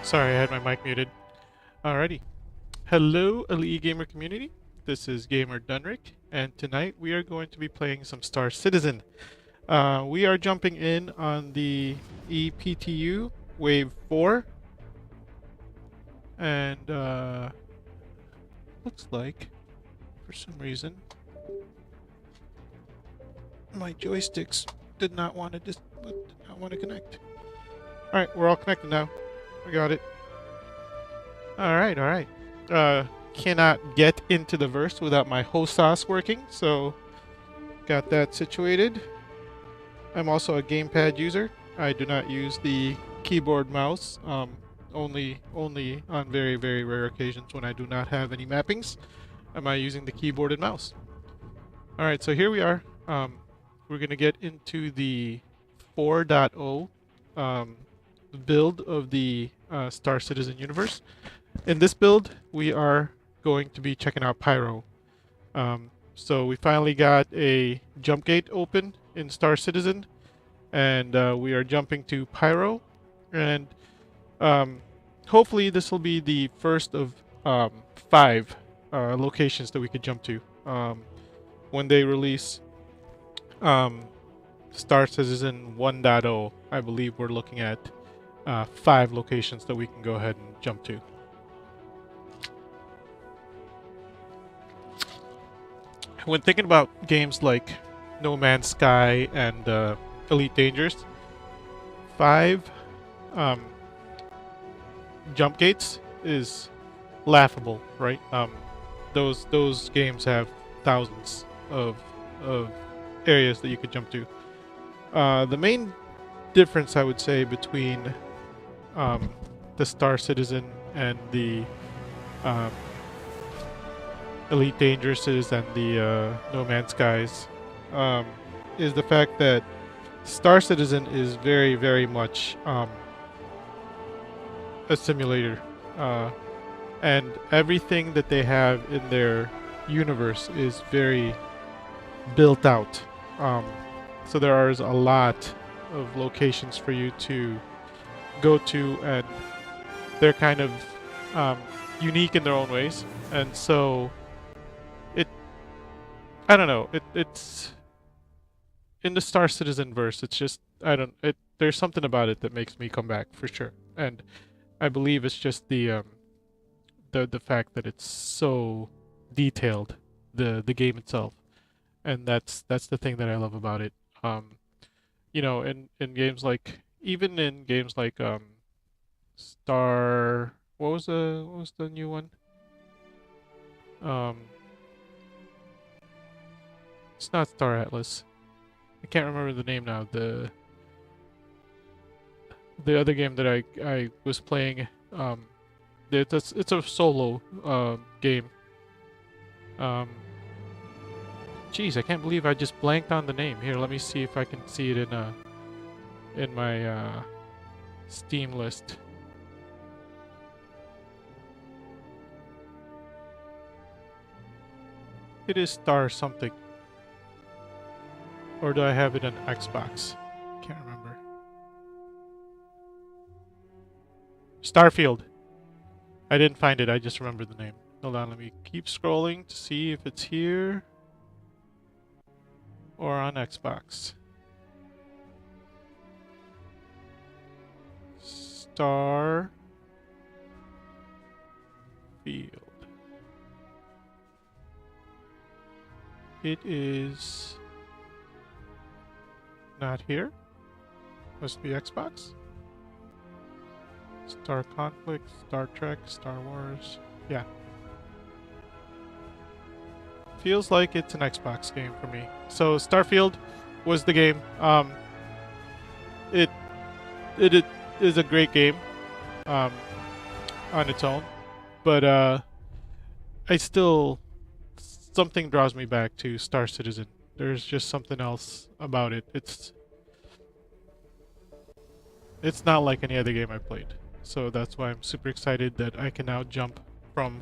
Sorry, I had my mic muted. Alrighty. Hello, Elite Gamer community. This is Gamer Dunrick, and tonight we are going to be playing some Star Citizen. We are jumping in on the EPTU Wave 4, and looks like, for some reason, my joysticks did not want to connect. Alright, we're all connected now. We got it. Alright, alright. Cannot get into the verse without my host sauce working, so got that situated. I'm also a gamepad user. I do not use the keyboard mouse, only on very, very rare occasions when I do not have any mappings am I using the keyboard and mouse. Alright, so here we are. We're going to get into the 4.0 build of the Star Citizen universe. In this build, we are going to be checking out Pyro. So we finally got a jump gate open in Star Citizen, and we are jumping to Pyro. And hopefully this will be the first of 5 locations that we could jump to. When they release Star Citizen 1.0, I believe we're looking at 5 locations that we can go ahead and jump to. When thinking about games like No Man's Sky and Elite Dangerous, 5 jump gates is laughable, right? Those games have thousands of areas that you could jump to. The main difference, I would say, between the Star Citizen and the Elite Dangerouses and the No Man's Skies is the fact that Star Citizen is very, very much a simulator, and everything that they have in their universe is very built out. So there is a lot of locations for you to go to, and they're kind of unique in their own ways, and so I don't know. It's in the Star Citizen verse. It's just there's something about it that makes me come back for sure, and I believe it's just the fact that it's so detailed, the game itself, and that's the thing that I love about it. You know, in games like Star, what was the new one? It's not Star Atlas. I can't remember the name now. The other game that I was playing, it's a solo game. Jeez, I can't believe I just blanked on the name. Here, let me see if I can see it in my Steam list. It is Star something. Or do I have it on Xbox? Can't remember. Starfield. I didn't find it. I just remembered the name. Hold on. Let me keep scrolling to see if it's here or on Xbox. Starfield. It is not here. Must be Xbox. Star Conflict, Star Trek, Star Wars. Yeah. Feels like it's an Xbox game for me. So Starfield was the game. It is a great game on its own, but I still, something draws me back to Star Citizen. There's just something else about it. It's not like any other game I played. So that's why I'm super excited that I can now jump from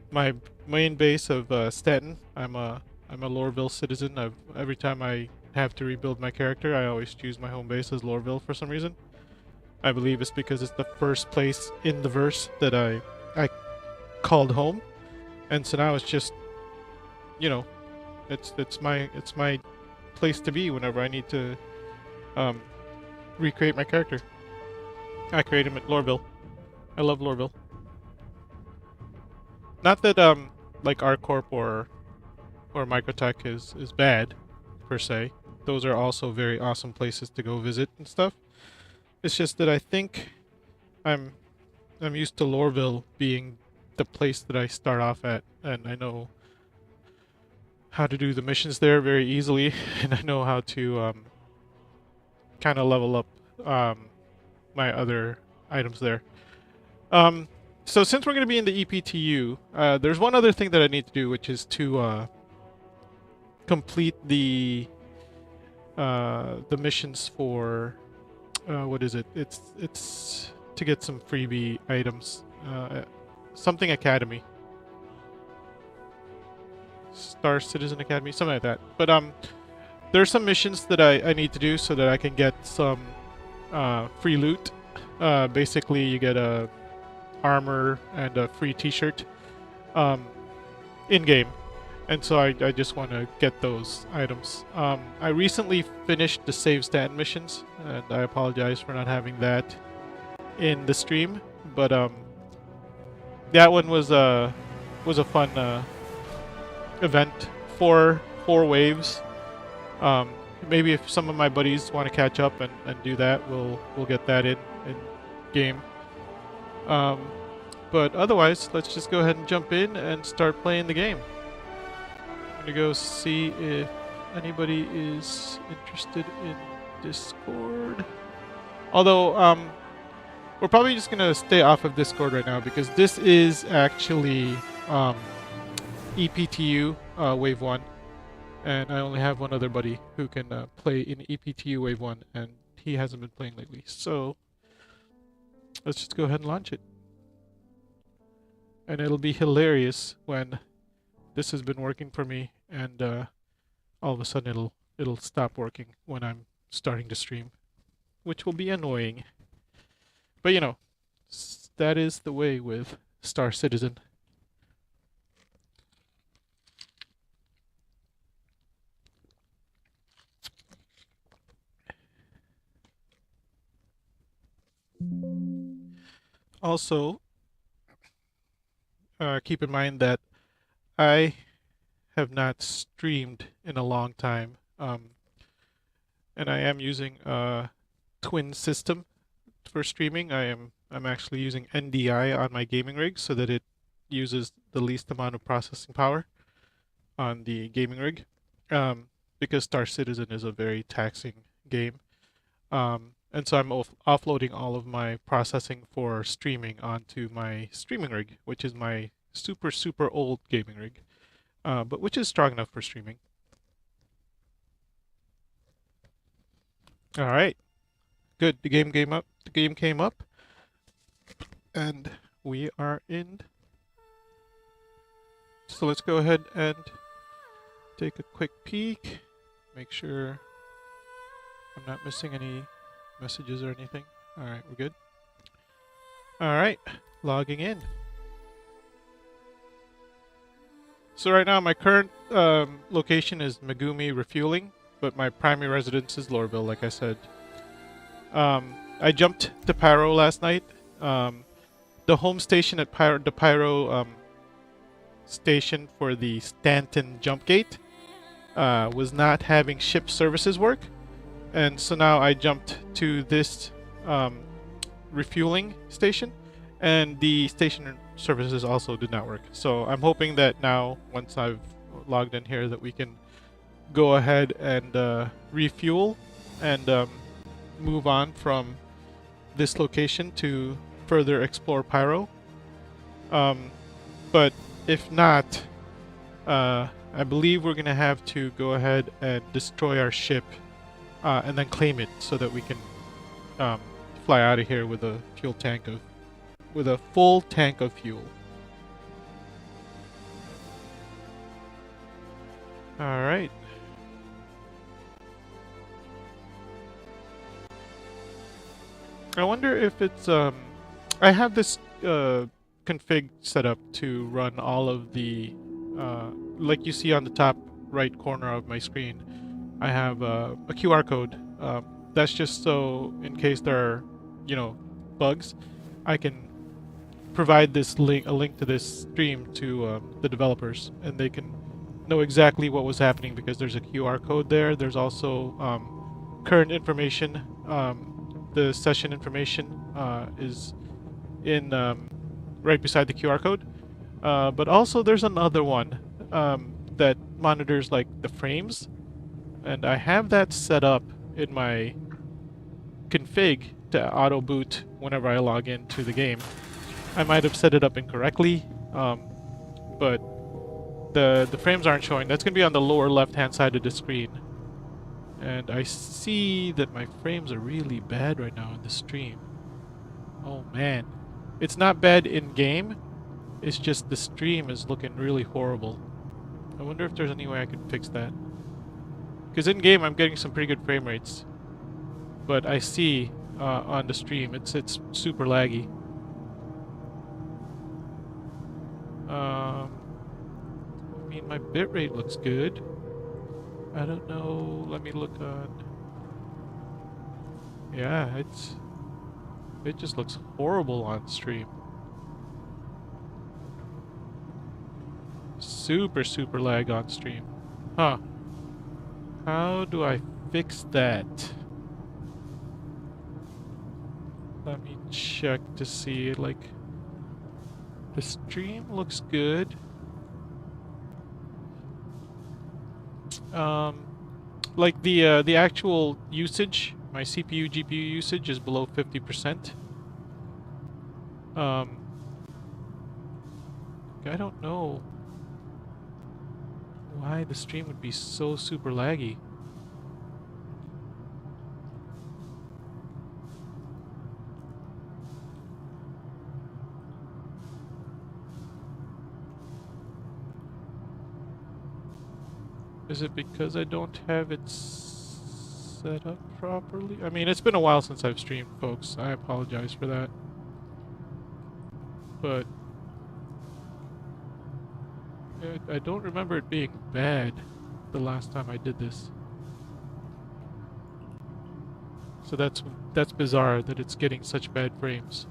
my main base of Stanton. I'm a Lorville citizen. Every time I have to rebuild my character, I always choose my home base as Lorville for some reason. I believe it's because it's the first place in the verse that I called home, and so now it's just, you know, it's my place to be whenever I need to recreate my character. I create him at Lorville. I love Lorville. Not that like ArcCorp or Microtech is bad per se. Those are also very awesome places to go visit and stuff. It's just that I think I'm used to Lorville being the place that I start off at, and I know how to do the missions there very easily, and I know how to kind of level up my other items there. So since we're going to be in the EPTU, there's one other thing that I need to do, which is to complete the missions for what is it? It's to get some freebie items. Something Academy. Star Citizen Academy, something like that. But there's some missions that I need to do so that I can get some free loot. Basically, you get a armor and a free t-shirt in-game. And so I just want to get those items. I recently finished the save stand missions, and I apologize for not having that in the stream. But that one was a fun event. Four waves. Maybe if some of my buddies want to catch up and do that, we'll get that in game. But otherwise, let's just go ahead and jump in and start playing the game. I'm gonna go see if anybody is interested in Discord. Although, we're probably just gonna stay off of Discord right now because this is actually EPTU Wave 1. And I only have one other buddy who can play in EPTU Wave 1, and he hasn't been playing lately. So let's just go ahead and launch it. And it'll be hilarious when this has been working for me, and all of a sudden it'll stop working when I'm starting to stream, which will be annoying. But you know, that is the way with Star Citizen. Also, keep in mind that I have not streamed in a long time, and I am using a twin system for streaming. I'm actually using NDI on my gaming rig so that it uses the least amount of processing power on the gaming rig, because Star Citizen is a very taxing game. And so I'm offloading all of my processing for streaming onto my streaming rig, which is my super old gaming rig, but which is strong enough for streaming. All right, good. The game came up. The game came up, and we are in. So let's go ahead and take a quick peek. Make sure I'm not missing any messages or anything. All right, we're good. All right, logging in. So right now my current location is Megumi Refueling, but my primary residence is Lorville, like I said. I jumped to Pyro last night. The home station at the Pyro station for the Stanton jump gate was not having ship services work. And so now I jumped to this refueling station, and the station services also did not work. So I'm hoping that now, once I've logged in here, that we can go ahead and refuel and move on from this location to further explore Pyro. But if not, I believe we're going to have to go ahead and destroy our ship and then claim it so that we can fly out of here with a full tank of fuel. All right. I wonder if it's I have this config set up to run all of the like you see on the top right corner of my screen. I have a QR code. That's just so in case there are, you know, bugs, I can provide this link, a link to this stream to the developers, and they can know exactly what was happening because there's a QR code there. There's also current information. The session information is in right beside the QR code. But also there's another one that monitors like the frames, and I have that set up in my config to auto boot whenever I log into the game. I might have set it up incorrectly, but the frames aren't showing. That's going to be on the lower left-hand side of the screen. And I see that my frames are really bad right now in the stream. Oh man. It's not bad in-game, it's just the stream is looking really horrible. I wonder if there's any way I can fix that. Because in-game I'm getting some pretty good frame rates. But I see on the stream it's super laggy. I mean, my bitrate looks good. I don't know. Let me look on. Yeah, it just looks horrible on stream. Super lag on stream. Huh. How do I fix that? Let me check to see, like, the stream looks good. Like the actual usage, my CPU GPU usage is below 50%. I don't know why the stream would be so super laggy. Is it because I don't have it set up properly? I mean, it's been a while since I've streamed, folks. I apologize for that. But I don't remember it being bad the last time I did this. So that's bizarre that it's getting such bad frames.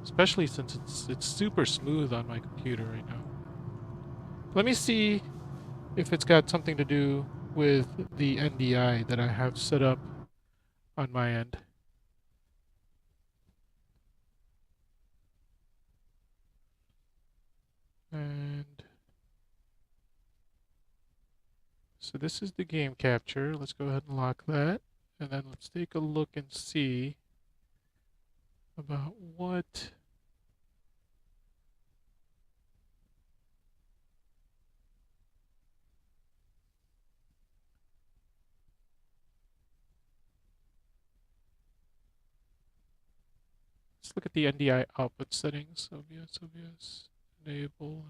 Especially since it's super smooth on my computer right now. Let me see if it's got something to do with the NDI that I have set up on my end. And so this is the game capture. Let's go ahead and lock that. And then let's take a look and see about what let's look at the NDI output settings. OBS, enable.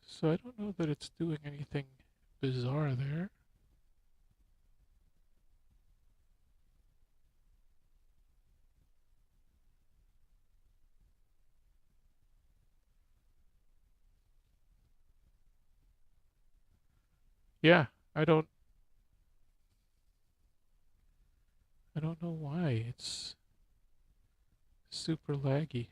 So I don't know that it's doing anything bizarre there. Yeah, I don't know why it's super laggy.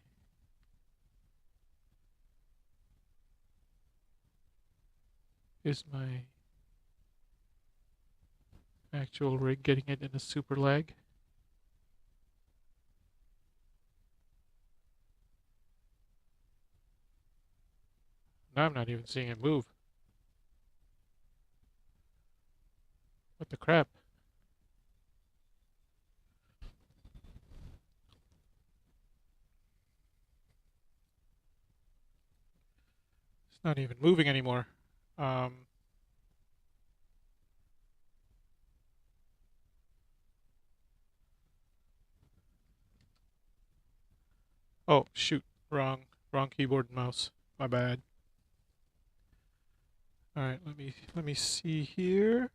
Is my actual rig getting it in a super lag? Now I'm not even seeing it move. What the crap? It's not even moving anymore. Oh, shoot. Wrong keyboard and mouse. My bad. All right, let me see here.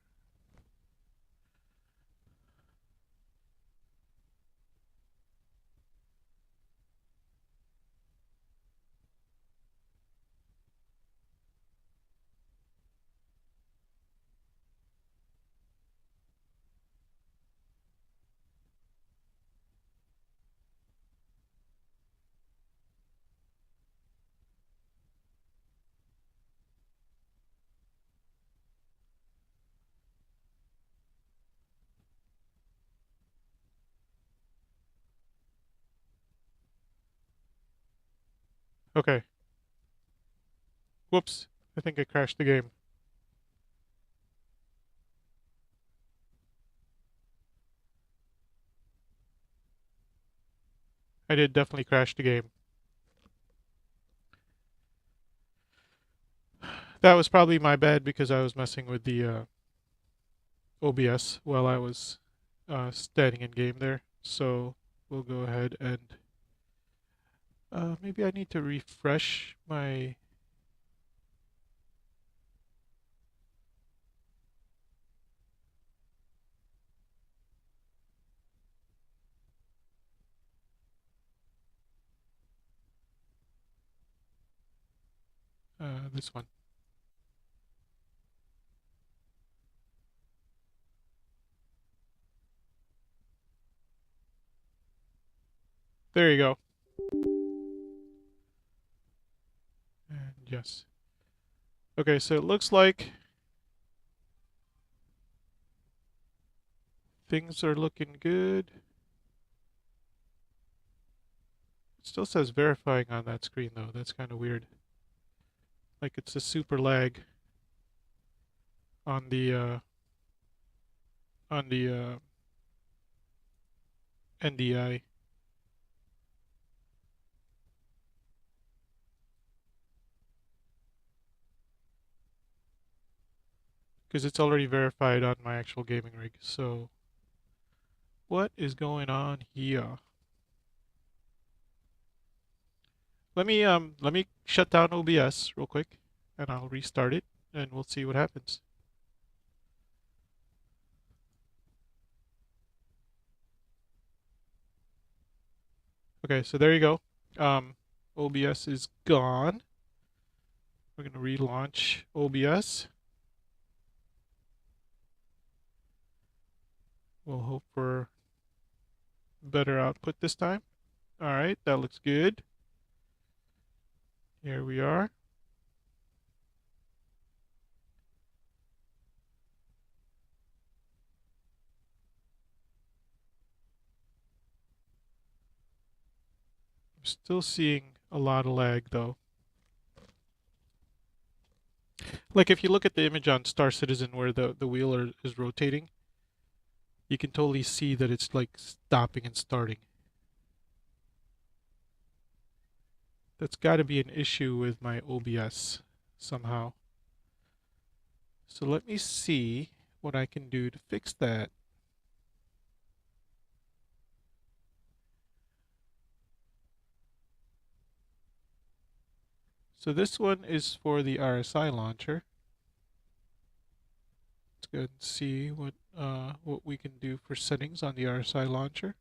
Okay. Whoops. I think I crashed the game. I did definitely crash the game. That was probably my bad because I was messing with the OBS while I was standing in game there. So we'll go ahead and maybe I need to refresh my. This one. There you go. And yes. Okay, so it looks like things are looking good. It still says verifying on that screen though. That's kind of weird. Like it's a super lag on the NDI. Because it's already verified on my actual gaming rig. So what is going on here? Let me shut down OBS real quick and I'll restart it and we'll see what happens. Okay, so there you go. OBS is gone. We're gonna relaunch OBS. We'll hope for better output this time. All right, that looks good. Here we are. I'm still seeing a lot of lag though. Like if you look at the image on Star Citizen where the wheel is rotating, you can totally see that it's like stopping and starting. That's got to be an issue with my OBS somehow. So let me see what I can do to fix that. So this one is for the RSI launcher. Let's go ahead and see what we can do for settings on the RSI launcher.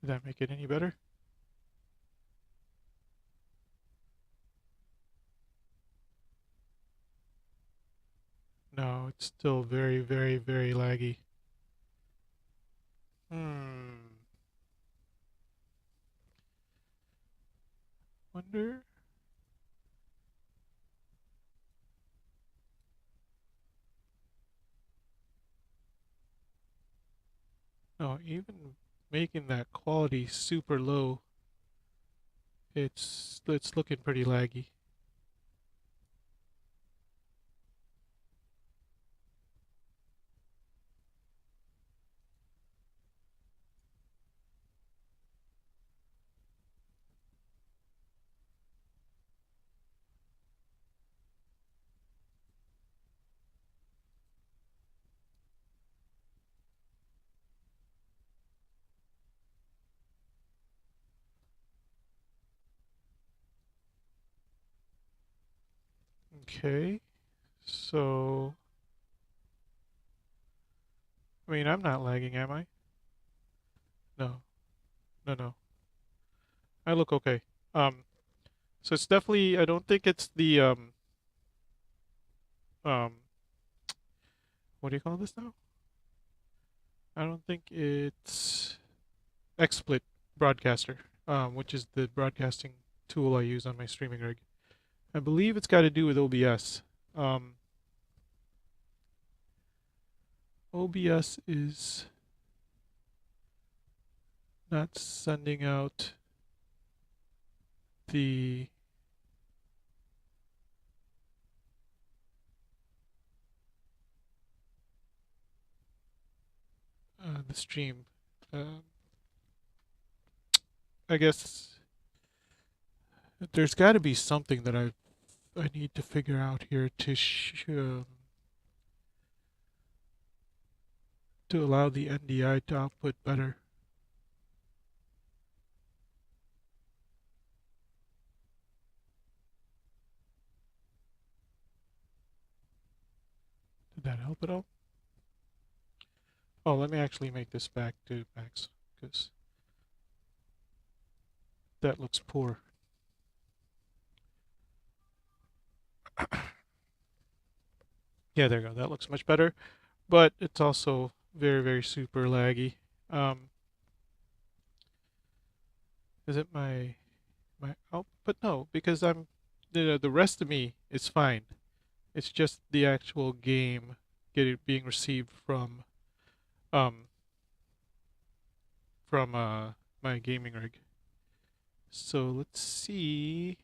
Did that make it any better? No, it's still very, very, very laggy. Wonder. No, even making that quality super low, it's looking pretty laggy. Okay. So, I mean, I'm not lagging, am I? No. No, no. I look okay. Um, so it's definitely, I don't think it's the, um, what do you call this now? I don't think it's XSplit Broadcaster, which is the broadcasting tool I use on my streaming rig. I believe it's got to do with OBS. Um, OBS is not sending out the the stream. Uh, I guess there's got to be something that I need to figure out here to allow the NDI to output better. Did that help at all? Oh, let me actually make this back to max because that looks poor. Yeah, there you go. That looks much better, but it's also very, very super laggy. Um, is it my output? No, because the rest of me is fine. It's just the actual game being received um from my gaming rig. So let's see.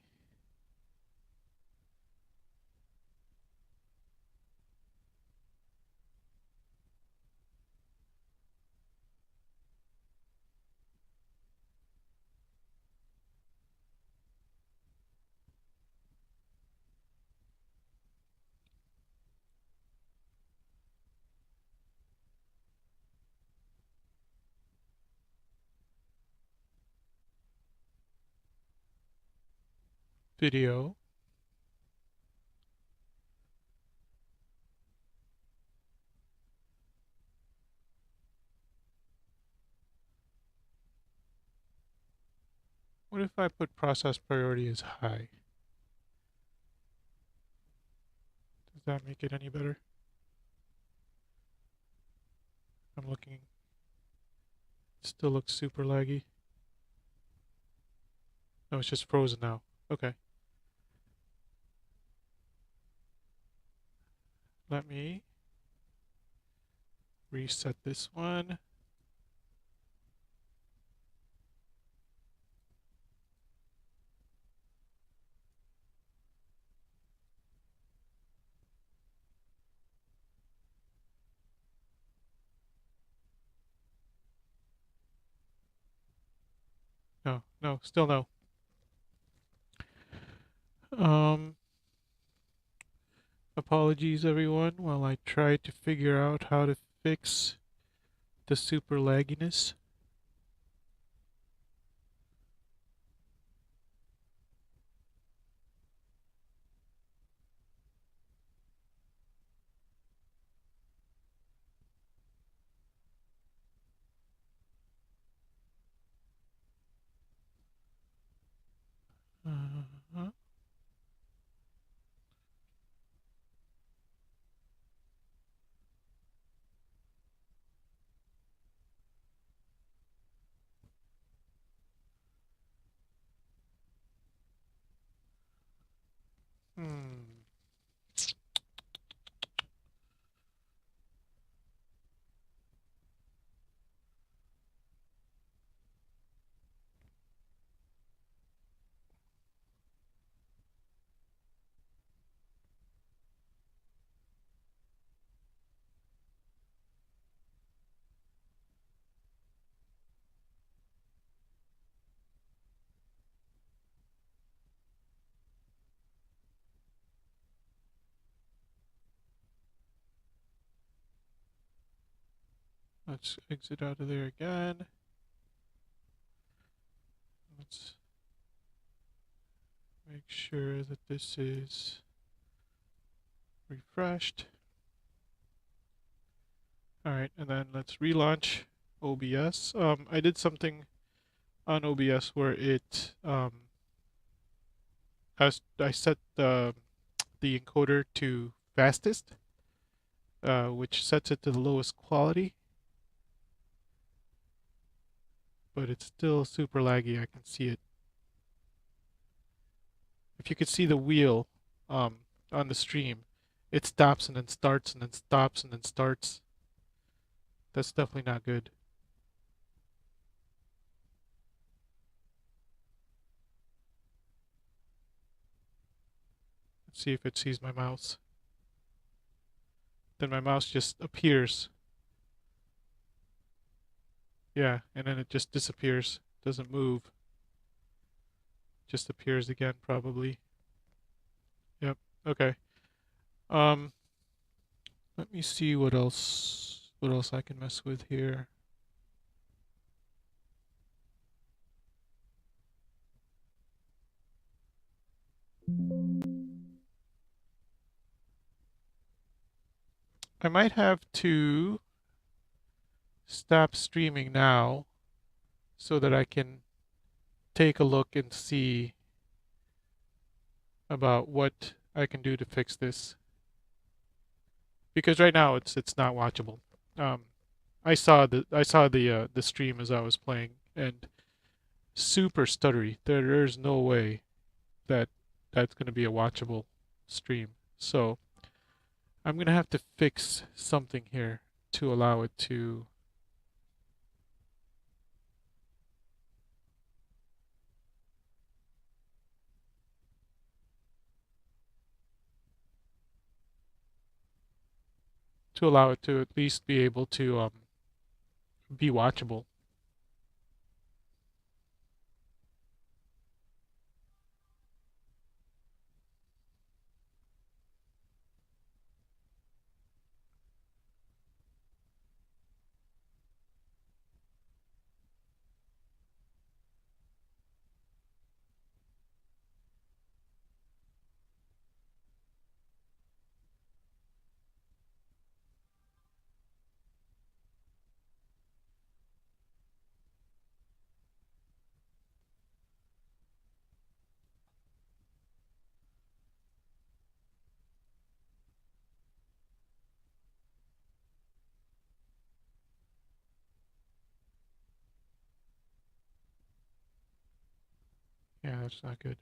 Video. What if I put process priority as high? Does that make it any better? I'm looking. It still looks super laggy. No, it's just frozen now. Okay. Let me reset this one. No, no, still no. Um, Apologies everyone while I try to figure out how to fix the super lagginess. Uh, hmm. Let's exit out of there again. Let's make sure that this is refreshed. All right, and then let's relaunch OBS. I did something on OBS where it I set the encoder to fastest, which sets it to the lowest quality, but it's still super laggy. I can see it. If you could see the wheel on the stream, it stops and then starts and then stops and then starts. That's definitely not good. Let's see if it sees my mouse. Then my mouse just appears. Yeah, and then it just disappears. Doesn't move. Just appears again, probably. Yep. Okay. Um, let me see what else I can mess with here. I might have to stop streaming now so that I can take a look and see about what I can do to fix this. Because right now it's not watchable. I saw the stream as I was playing, and super stuttery. There's no way that that's going to be a watchable stream. So I'm going to have to fix something here to allow it to at least be able to be watchable. Yeah, that's not good.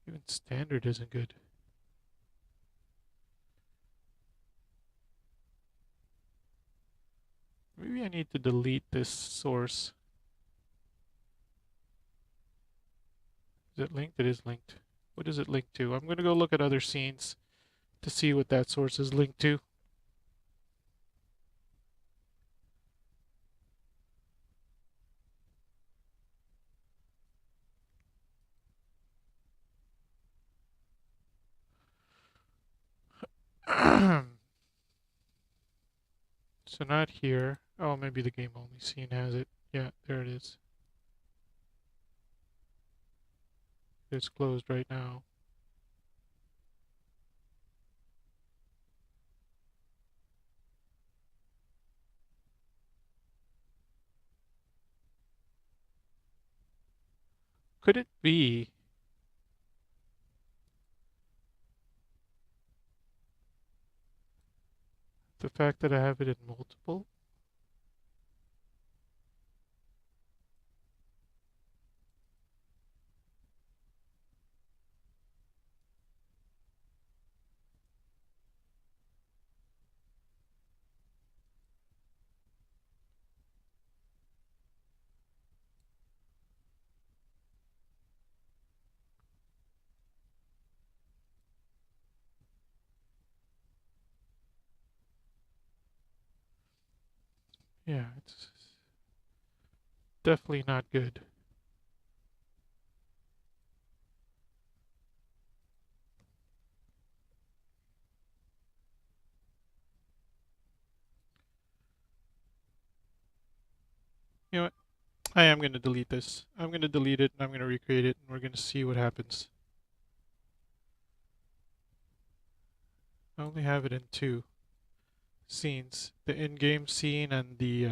Even standard isn't good. Maybe I need to delete this source. Is it linked? It is linked. What is it linked to? I'm going to go look at other scenes to see what that source is linked to. So not here. Oh, maybe the game only scene has it. Yeah, there it is. It's closed right now. Could it be the fact that I have it in multiple? Yeah, it's definitely not good. You know what? I am going to delete this. I'm going to delete it and I'm going to recreate it and we're going to see what happens. I only have it in two scenes. The in-game scene and the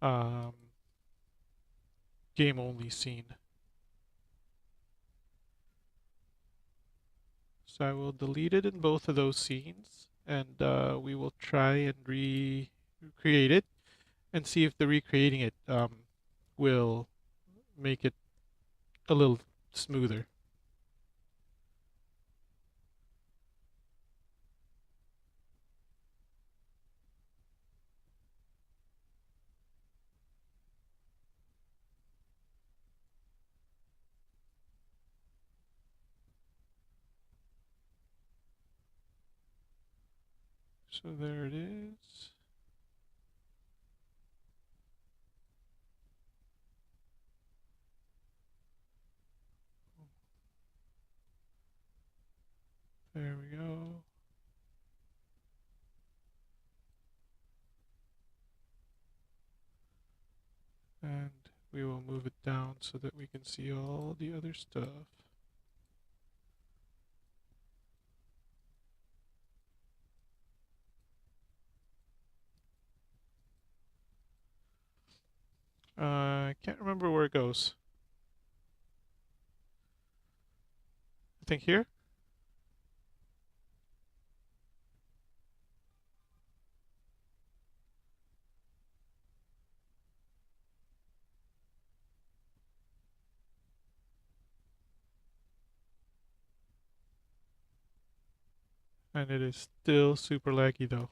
um, game-only scene. So I will delete it in both of those scenes and we will try and recreate it and see if the recreating it will make it a little smoother. So there it is. There we go. And we will move it down so that we can see all the other stuff. I can't remember where it goes. I think here? And it is still super laggy though.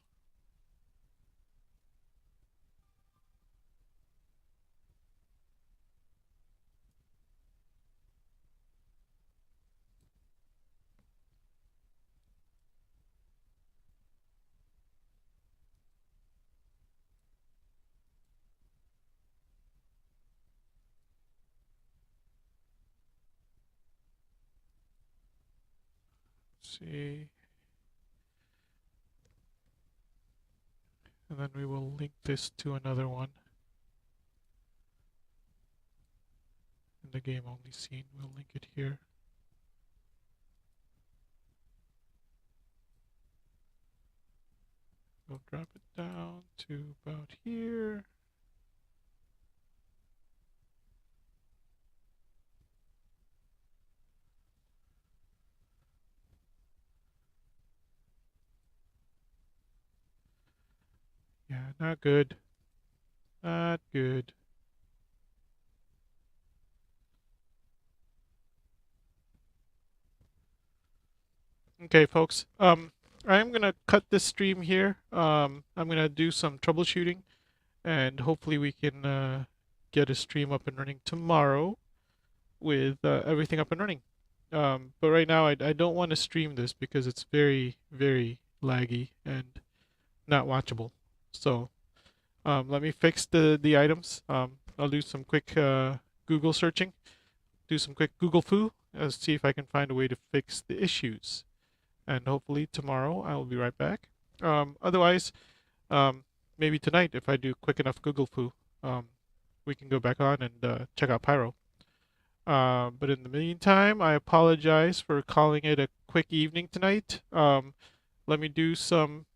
Let's see. And then we will link this to another one. In the game only scene, we'll link it here. We'll drop it down to about here. Yeah, not good. Not good. Okay, folks. I'm gonna cut this stream here. I'm gonna do some troubleshooting, and hopefully we can get a stream up and running tomorrow with everything up and running. But right now, I don't want to stream this because it's very, very laggy and not watchable. So let me fix the items. I'll do some quick Google searching, do some quick Google foo, see if I can find a way to fix the issues. And hopefully tomorrow I will be right back. Otherwise, maybe tonight if I do quick enough Google foo, we can go back on and check out Pyro. But in the meantime, I apologize for calling it a quick evening tonight. Let me do some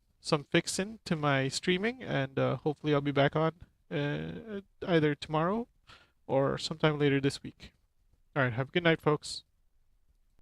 fixing to my streaming, and hopefully I'll be back on either tomorrow or sometime later this week. All right, have a good night, folks.